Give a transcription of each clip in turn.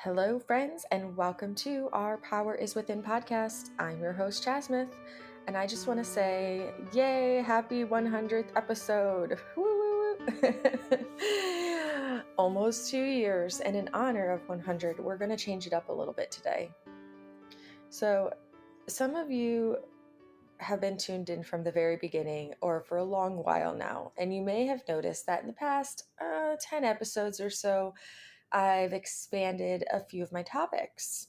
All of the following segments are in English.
Hello, friends, and welcome to our Power is Within podcast. I'm your host, Jasmine, and I just want to say, yay, happy 100th episode. Woo, woo, woo. Almost 2 years, and in honor of 100, we're going to change it up a little bit today. So, some of you have been tuned in from the very beginning or for a long while now, and you may have noticed that in the past 10 episodes or so, I've expanded a few of my topics.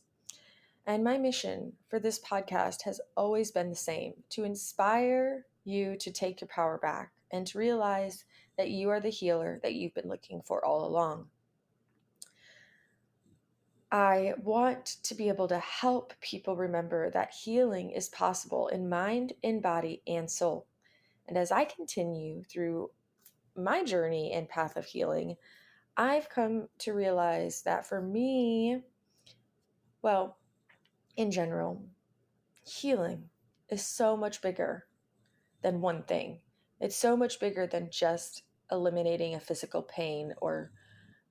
And my mission for this podcast has always been the same: to inspire you to take your power back and to realize that you are the healer that you've been looking for all along. I want to be able to help people remember that healing is possible in mind, in body, and soul. And as I continue through my journey and path of healing, I've come to realize that for me, well, in general, healing is so much bigger than one thing. It's so much bigger than just eliminating a physical pain or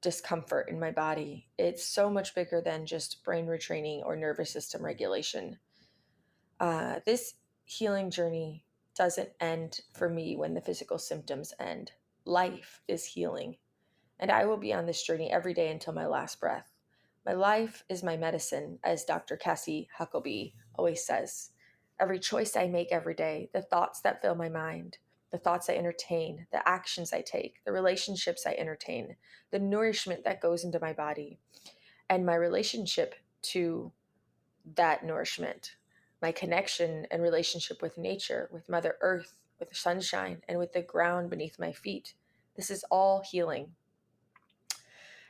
discomfort in my body. It's so much bigger than just brain retraining or nervous system regulation. This healing journey doesn't end for me when the physical symptoms end. Life is healing, and I will be on this journey every day until my last breath. My life is my medicine, as Dr. Cassie Huckabee always says. Every choice I make every day, the thoughts that fill my mind, the thoughts I entertain, the actions I take, the relationships I entertain, the nourishment that goes into my body, and my relationship to that nourishment, my connection and relationship with nature, with Mother Earth, with the sunshine, and with the ground beneath my feet. This is all healing.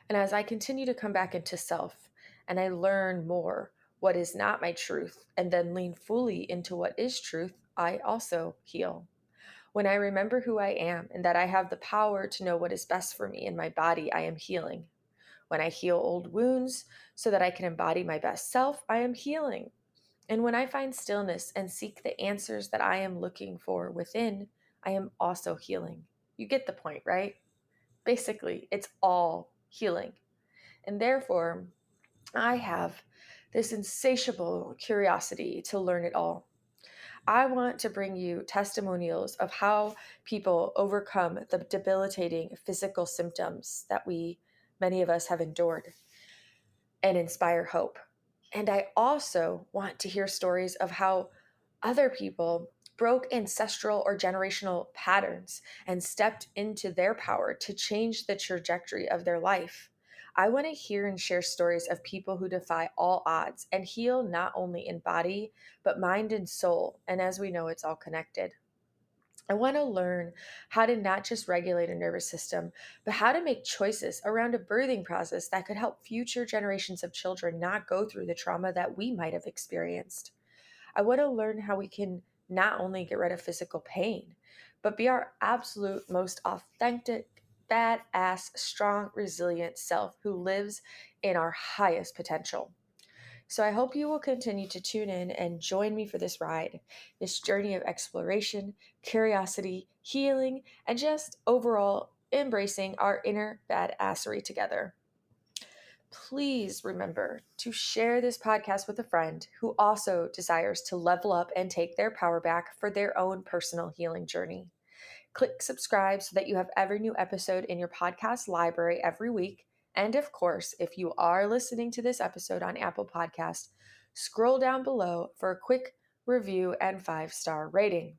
And as I continue to come back into self and I learn more what is not my truth and then lean fully into what is truth, I also heal. When I remember who I am and that I have the power to know what is best for me in my body, I am healing. When I heal old wounds so that I can embody my best self, I am healing. And when I find stillness and seek the answers that I am looking for within, I am also healing. You get the point, right? Basically, it's all healing. And therefore, I have this insatiable curiosity to learn it all. I want to bring you testimonials of how people overcome the debilitating physical symptoms that many of us have endured, and inspire hope. And I also want to hear stories of how other people broke ancestral or generational patterns and stepped into their power to change the trajectory of their life. I want to hear and share stories of people who defy all odds and heal not only in body, but mind and soul. And as we know, it's all connected. I want to learn how to not just regulate a nervous system, but how to make choices around a birthing process that could help future generations of children not go through the trauma that we might have experienced. I want to learn how we can not only get rid of physical pain, but be our absolute most authentic, badass, strong, resilient self who lives in our highest potential. So I hope you will continue to tune in and join me for this ride, this journey of exploration, curiosity, healing, and just overall embracing our inner badassery together. Please remember to share this podcast with a friend who also desires to level up and take their power back for their own personal healing journey. Click subscribe so that you have every new episode in your podcast library every week. And of course, if you are listening to this episode on Apple Podcasts, scroll down below for a quick review and 5-star rating.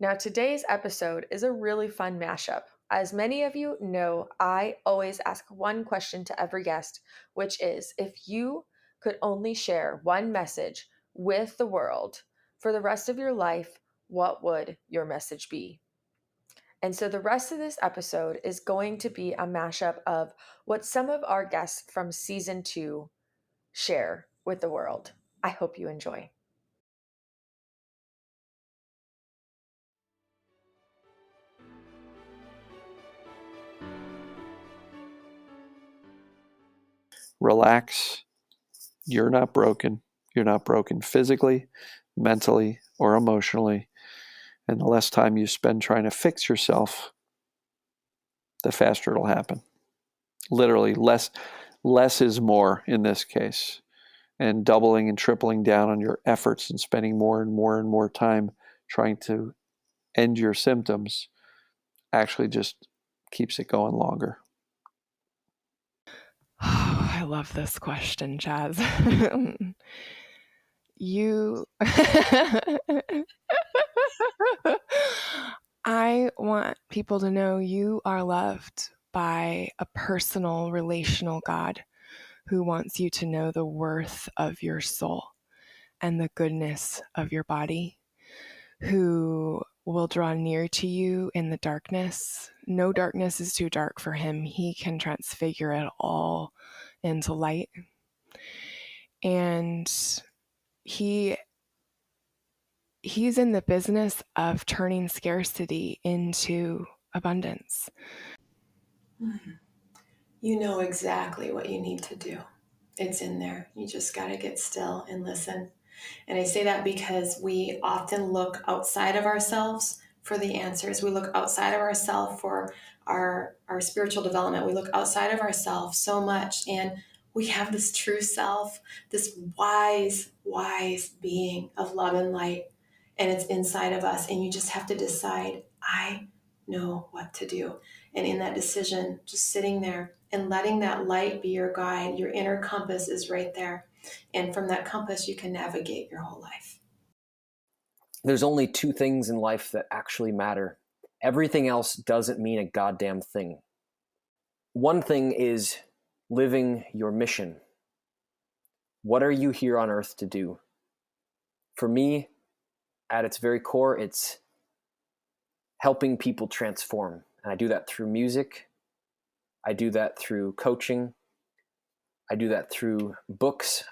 Now, today's episode is a really fun mashup. As many of you know, I always ask one question to every guest, which is, if you could only share one message with the world for the rest of your life, what would your message be? And so the rest of this episode is going to be a mashup of what some of our guests from season 2 share with the world. I hope you enjoy. Relax. You're not broken. You're not broken physically, mentally, or emotionally. And the less time you spend trying to fix yourself, the faster it'll happen. Literally, less less is more in this case, and doubling and tripling down on your efforts and spending more and more and more time trying to end your symptoms actually just keeps it going longer. Oh, I love this question, Chaz. I want people to know you are loved by a personal, relational God who wants you to know the worth of your soul and the goodness of your body, who will draw near to you in the darkness. No darkness is too dark for him. He can transfigure it all into light. And he's in the business of turning scarcity into abundance. You know exactly what you need to do. It's in there. You just got to get still and listen. And I say that because we often look outside of ourselves for the answers. We look outside of ourselves for our spiritual development. We look outside of ourselves so much. And we have this true self, this wise being of love and light. And it's inside of us. And you just have to decide, I know what to do. And in that decision, just sitting there and letting that light be your guide, your inner compass is right there. And from that compass, you can navigate your whole life. There's only two things in life that actually matter. Everything else doesn't mean a goddamn thing. One thing is living your mission. What are you here on earth to do? For me, at its very core, it's helping people transform. And I do that through music. I do that through coaching. I do that through books.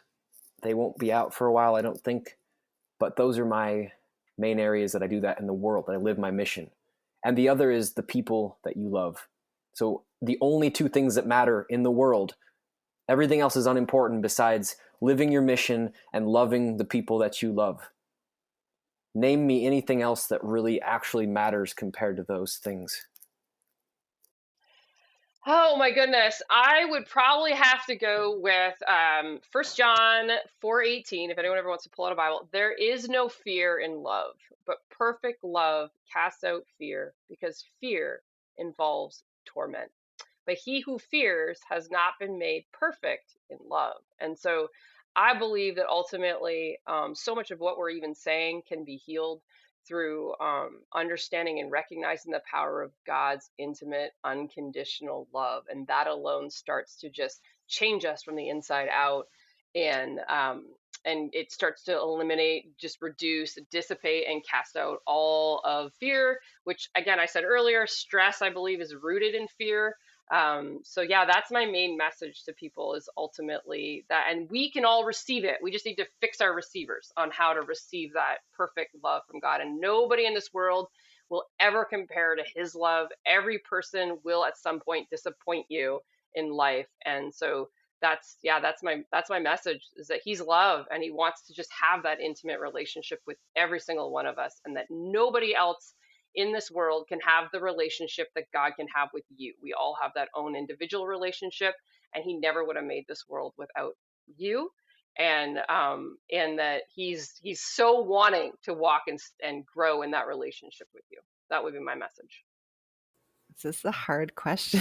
They won't be out for a while, I don't think. But those are my main areas that I do that in the world, that I live my mission. And the other is the people that you love. So the only two things that matter in the world, everything else is unimportant besides living your mission and loving the people that you love. Name me anything else that really actually matters compared to those things. Oh my goodness. I would probably have to go with 1 John 4:18. If anyone ever wants to pull out a Bible, there is no fear in love, but perfect love casts out fear, because fear involves torment. But he who fears has not been made perfect in love. And so I believe that ultimately, so much of what we're even saying can be healed through understanding and recognizing the power of God's intimate, unconditional love. And that alone starts to just change us from the inside out. And it starts to eliminate, just reduce, dissipate, and cast out all of fear, which, again, I said earlier, stress, I believe, is rooted in fear. So yeah, that's my main message to people, is ultimately that, and we can all receive it. We just need to fix our receivers on how to receive that perfect love from God. And nobody in this world will ever compare to his love. Every person will at some point disappoint you in life. And so that's my message, is that he's love, and he wants to just have that intimate relationship with every single one of us, and that nobody else in this world can have the relationship that God can have with you. We all have that own individual relationship, and he never would have made this world without you. And that he's so wanting to walk and grow in that relationship with you. That would be my message. This is a hard question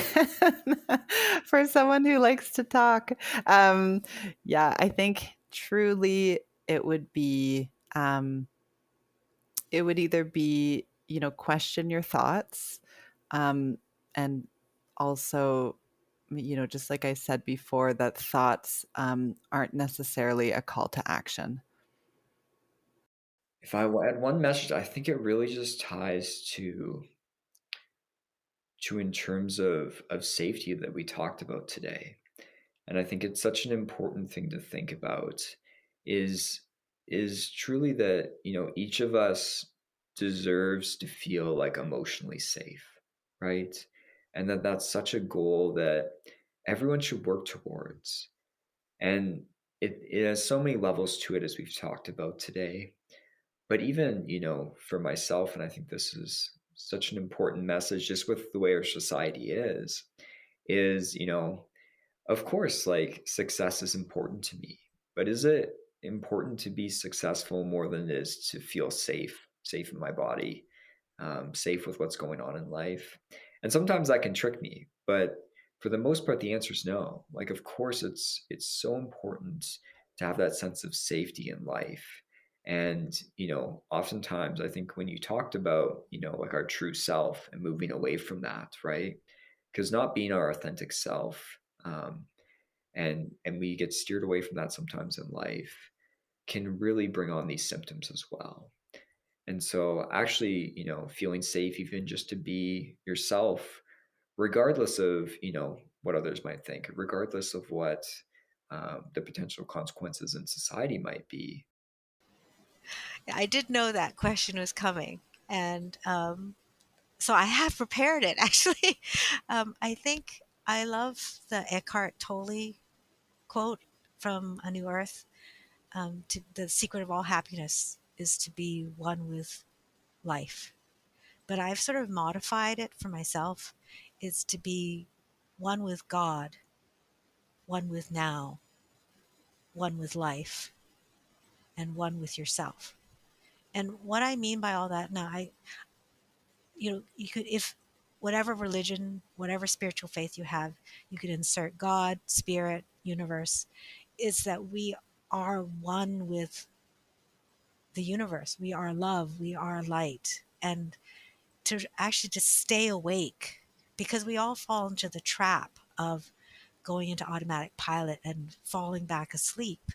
for someone who likes to talk. Yeah, I think truly it would be, it would either be, question your thoughts, and also, just like I said before, that thoughts aren't necessarily a call to action. If I add one message, I think it really just ties to in terms of safety that we talked about today. And I think it's such an important thing to think about is truly that, each of us deserves to feel like emotionally safe, right? And that's such a goal that everyone should work towards. And it has so many levels to it, as we've talked about today. But even, for myself, and I think this is such an important message just with the way our society is, of course, like success is important to me, but is it important to be successful more than it is to feel safe in my body, safe with what's going on in life? And sometimes that can trick me, but for the most part, the answer is no. Like, of course, it's so important to have that sense of safety in life. And, oftentimes I think when you talked about, like our true self and moving away from that, right? Because not being our authentic self, and we get steered away from that sometimes in life, can really bring on these symptoms as well. And so actually, feeling safe even just to be yourself, regardless of, what others might think, regardless of what the potential consequences in society might be. I did know that question was coming. And so I have prepared it, actually. I think I love the Eckhart Tolle quote from A New Earth. The secret of all happiness is to be one with life. But I've sort of modified it for myself. It's to be one with God, one with now, one with life, and one with yourself. And what I mean by all that, now you could, if whatever religion, whatever spiritual faith you have, you could insert God, spirit, universe, is that we are one with the universe. We are love, we are light. And to actually just stay awake, because we all fall into the trap of going into automatic pilot and falling back asleep.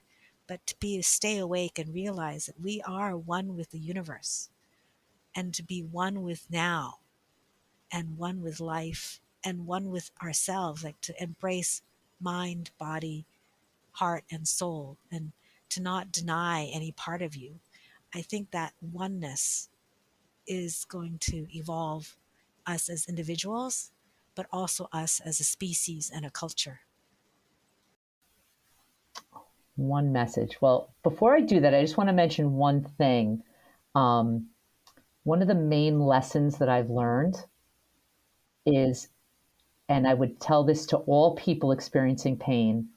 But to stay awake and realize that we are one with the universe, and to be one with now, and one with life, and one with ourselves, like to embrace mind, body, heart, and soul, and to not deny any part of you. I think that oneness is going to evolve us as individuals, but also us as a species and a culture. One message. Well, before I do that, I just want to mention one thing. One of the main lessons that I've learned is, and I would tell this to all people experiencing pain,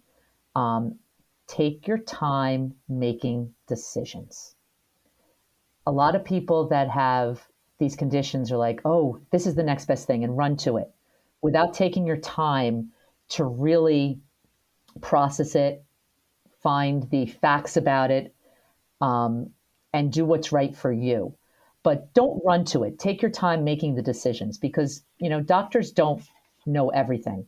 take your time making decisions. A lot of people that have these conditions are like, oh, this is the next best thing, and run to it without taking your time to really process it, find the facts about it, and do what's right for you. But don't run to it. Take your time making the decisions, because, doctors don't know everything.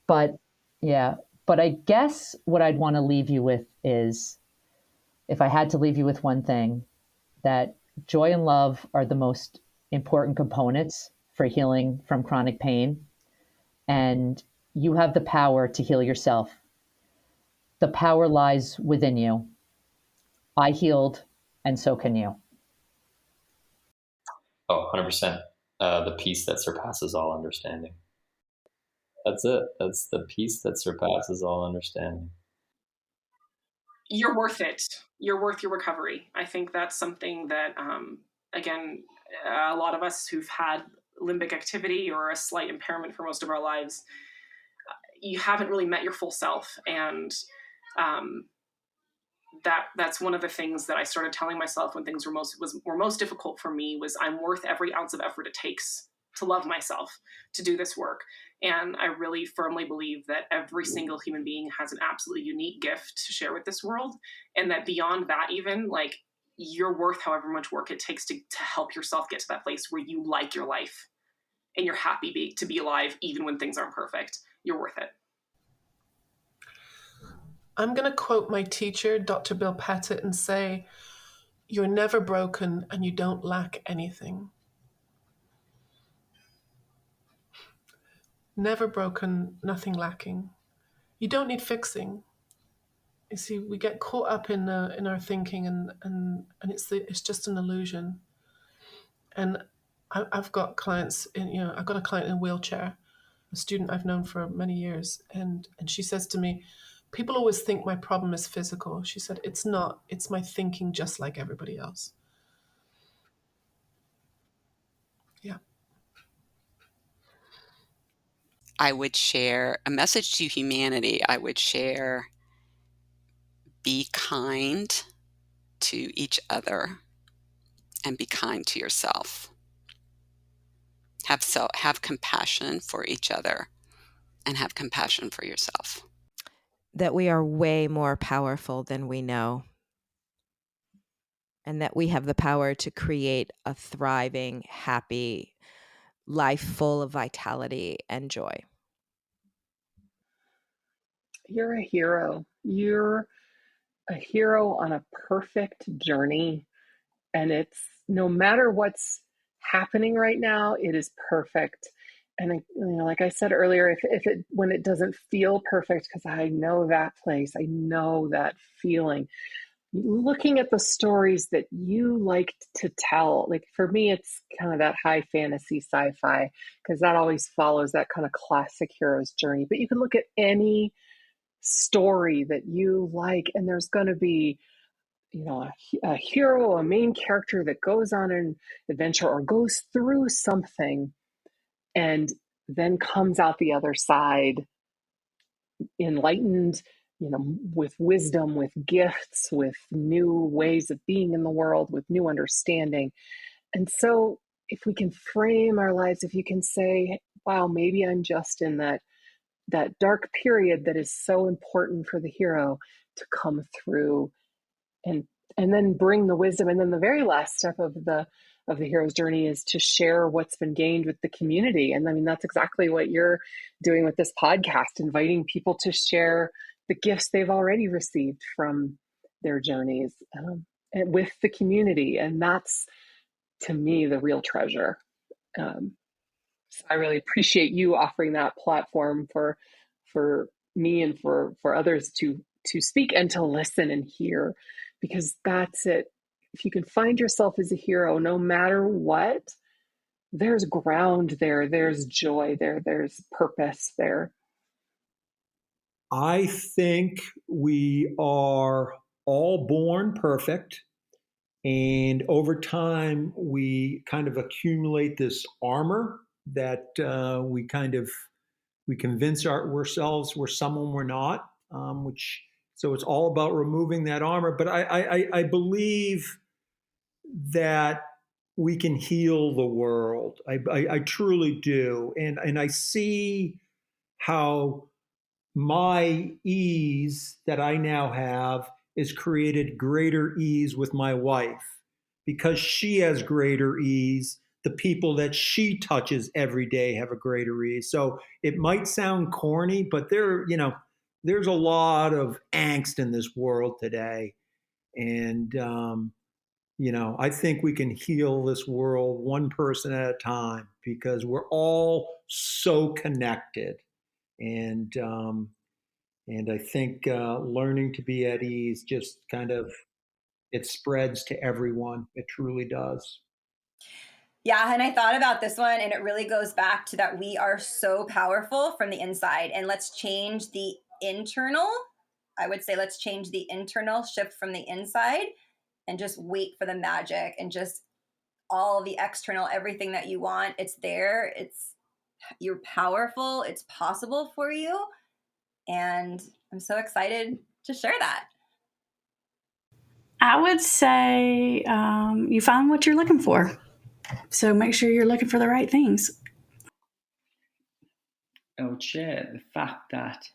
But I guess what I'd want to leave you with is, if I had to leave you with one thing, that joy and love are the most important components for healing from chronic pain. And you have the power to heal yourself. The power lies within you. I healed, and so can you. Oh, 100%. The peace that surpasses all understanding. That's it. That's the peace that surpasses all understanding. You're worth it. You're worth your recovery. I think that's something that, again, a lot of us who've had limbic activity or a slight impairment for most of our lives, you haven't really met your full self. And that's one of the things that I started telling myself when things were most difficult for me, was I'm worth every ounce of effort it takes to love myself, to do this work. And I really firmly believe that every single human being has an absolutely unique gift to share with this world. And that beyond that, even, like, you're worth however much work it takes to help yourself get to that place where you like your life and you're happy to be alive, even when things aren't perfect. You're worth it. I'm going to quote my teacher, Dr. Bill Pettit, and say, you're never broken and you don't lack anything. Never broken, nothing lacking. You don't need fixing. You see, we get caught up in our thinking, and it's just an illusion. And I've got clients I've got a client in a wheelchair, a student I've known for many years, and she says to me, people always think my problem is physical. She said, it's not. It's my thinking, just like everybody else. Yeah. I would share a message to humanity. I would share, be kind to each other and be kind to yourself. Have compassion for each other and have compassion for yourself. That we are way more powerful than we know. And that we have the power to create a thriving, happy life full of vitality and joy. You're a hero. You're a hero on a perfect journey. And it's no matter what's happening right now, it is perfect. And like I said earlier, when it doesn't feel perfect, because I know that place, I know that feeling. Looking at the stories that you like to tell, like for me, it's kind of that high fantasy sci-fi, because that always follows that kind of classic hero's journey. But you can look at any story that you like, and there's going to be, a hero, a main character that goes on an adventure or goes through something and then comes out the other side enlightened, with wisdom, with gifts, with new ways of being in the world, with new understanding. And so if we can frame our lives, if you can say, wow, maybe I'm just in that dark period that is so important for the hero to come through and then bring the wisdom. And then the very last step of the hero's journey is to share what's been gained with the community. And I mean, that's exactly what you're doing with this podcast, inviting people to share the gifts they've already received from their journeys with the community. And that's, to me, the real treasure. So I really appreciate you offering that platform for me and for others to speak and to listen and hear, because that's it. If you can find yourself as a hero, no matter what, there's ground there, there's joy there, there's purpose there. I think we are all born perfect. And over time, we kind of accumulate this armor that we convince ourselves we're someone we're not, so it's all about removing that armor. But I believe that we can heal the world. I truly do. And I see how my ease that I now have has created greater ease with my wife. Because she has greater ease, the people that she touches every day have a greater ease. So it might sound corny, but there's a lot of angst in this world today. And, I think we can heal this world one person at a time, because we're all so connected. And I think learning to be at ease just it spreads to everyone. It truly does. Yeah, and I thought about this one, and it really goes back to that we are so powerful from the inside. And let's change the internal. I would say let's change the internal, shift from the inside, and just wait for the magic and just all the external, everything that you want. It's there. You're powerful. It's possible for you. And I'm so excited to share that. I would say you find what you're looking for. So make sure you're looking for the right things. I would share the fact that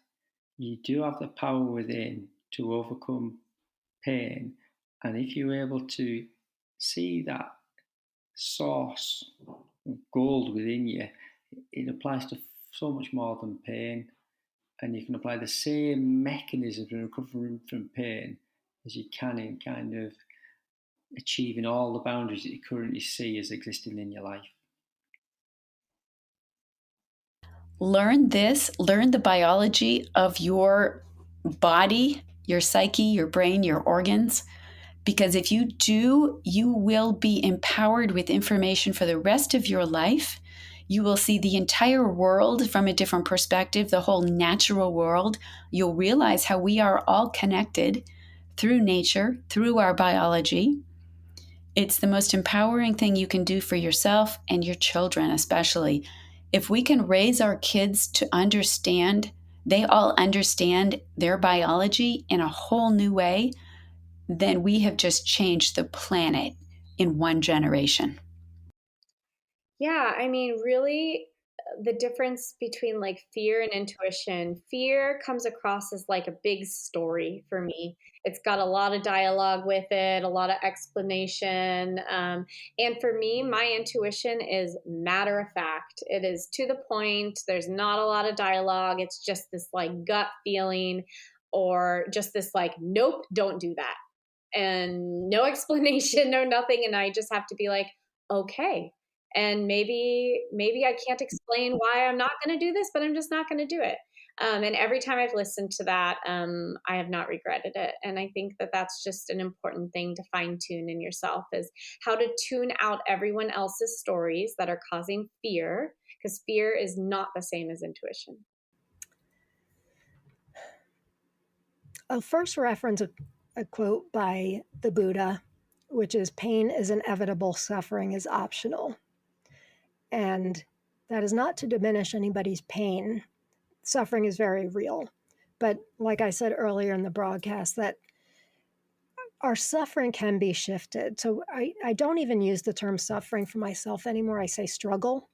you do have the power within to overcome pain. And if you're able to see that source of gold within you, it applies to so much more than pain. And you can apply the same mechanism in recovering from pain as you can in kind of achieving all the boundaries that you currently see as existing in your life. Learn the biology of your body, your psyche, your brain, your organs. Because if you do, you will be empowered with information for the rest of your life. You will see the entire world from a different perspective, the whole natural world. You'll realize how we are all connected through nature, through our biology. It's the most empowering thing you can do for yourself and your children especially. If we can raise our kids to understand, they all understand their biology in a whole new way, then we have just changed the planet in one generation. Yeah, I mean, really, the difference between like fear and intuition. Fear comes across as like a big story for me. It's got a lot of dialogue with it, a lot of explanation. And for me, my intuition is matter of fact. It is to the point. There's not a lot of dialogue. It's just this like gut feeling, or just this like, nope, don't do that. And no explanation, no nothing. And I just have to be like, okay. And maybe I can't explain why I'm not going to do this, but I'm just not going to do it. And every time I've listened to that, I have not regretted it. And I think that that's just an important thing to fine tune in yourself, is how to tune out everyone else's stories that are causing fear, because fear is not the same as intuition. I'll first reference a quote by the Buddha, which is, "Pain is inevitable, suffering is optional." And that is not to diminish anybody's pain. Suffering is very real. But like I said earlier in the broadcast, that our suffering can be shifted. So I don't even use the term suffering for myself anymore. I say struggle,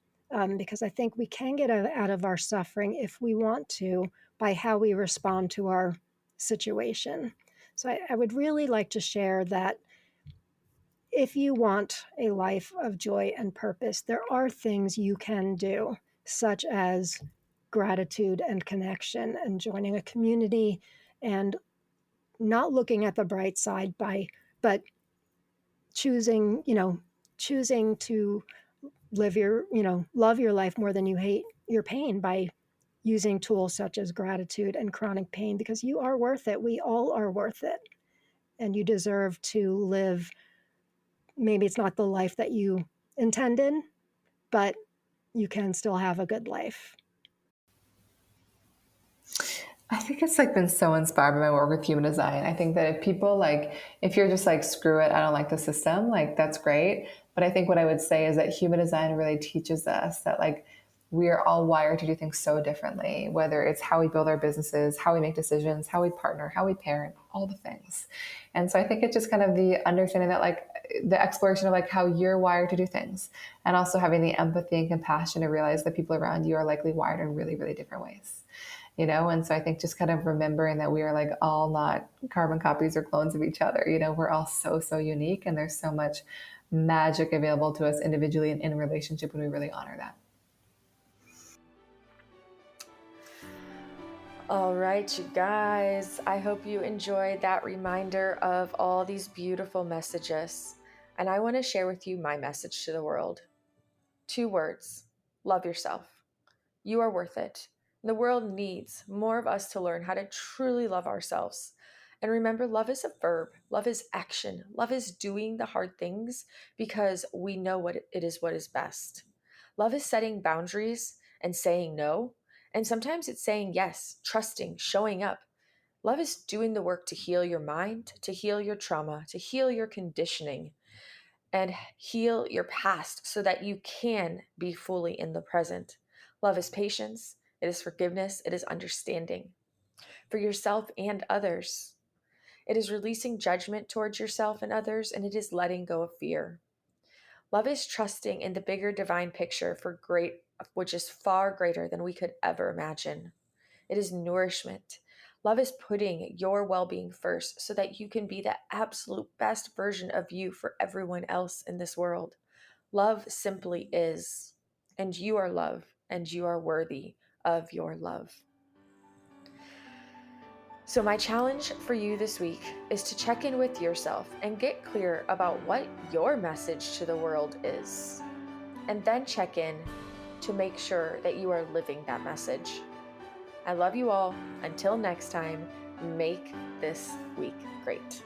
because I think we can get out of our suffering if we want to, by how we respond to our situation. So I would really like to share that if you want a life of joy and purpose, there are things you can do, such as gratitude and connection and joining a community, and not looking at the bright side but choosing to love your life more than you hate your pain, by using tools such as gratitude and chronic pain, because you are worth it. We all are worth it. And you deserve to live. Maybe it's not the life that you intended, but you can still have a good life. I think it's like been so inspired by my work with human design. I think that if people if you're just like, screw it, I don't like the system, like that's great. But I think what I would say is that human design really teaches us that like we are all wired to do things so differently, whether it's how we build our businesses, how we make decisions, how we partner, how we parent, all the things. And so I think it's just kind of the understanding that like the exploration of like how you're wired to do things, and also having the empathy and compassion to realize that people around you are likely wired in really, really different ways. And so I think just kind of remembering that we are like all not carbon copies or clones of each other. We're all so, so unique, and there's so much magic available to us individually and in relationship when we really honor that. All right, you guys, I hope you enjoyed that reminder of all these beautiful messages. And I want to share with you my message to the world. 2 words: love yourself. You are worth it. The world needs more of us to learn how to truly love ourselves. And remember, love is a verb. Love is action. Love is doing the hard things because we know what is best. Love is setting boundaries and saying no. And sometimes it's saying yes, trusting, showing up. Love is doing the work to heal your mind, to heal your trauma, to heal your conditioning, and heal your past so that you can be fully in the present. Love is patience. It is forgiveness. It is understanding for yourself and others. It is releasing judgment towards yourself and others, and it is letting go of fear. Love is trusting in the bigger divine picture which is far greater than we could ever imagine. It is nourishment. Love is putting your well-being first so that you can be the absolute best version of you for everyone else in this world. Love simply is, and you are love, and you are worthy of your love. So my challenge for you this week is to check in with yourself and get clear about what your message to the world is. And then check in to make sure that you are living that message. I love you all. Until next time, make this week great.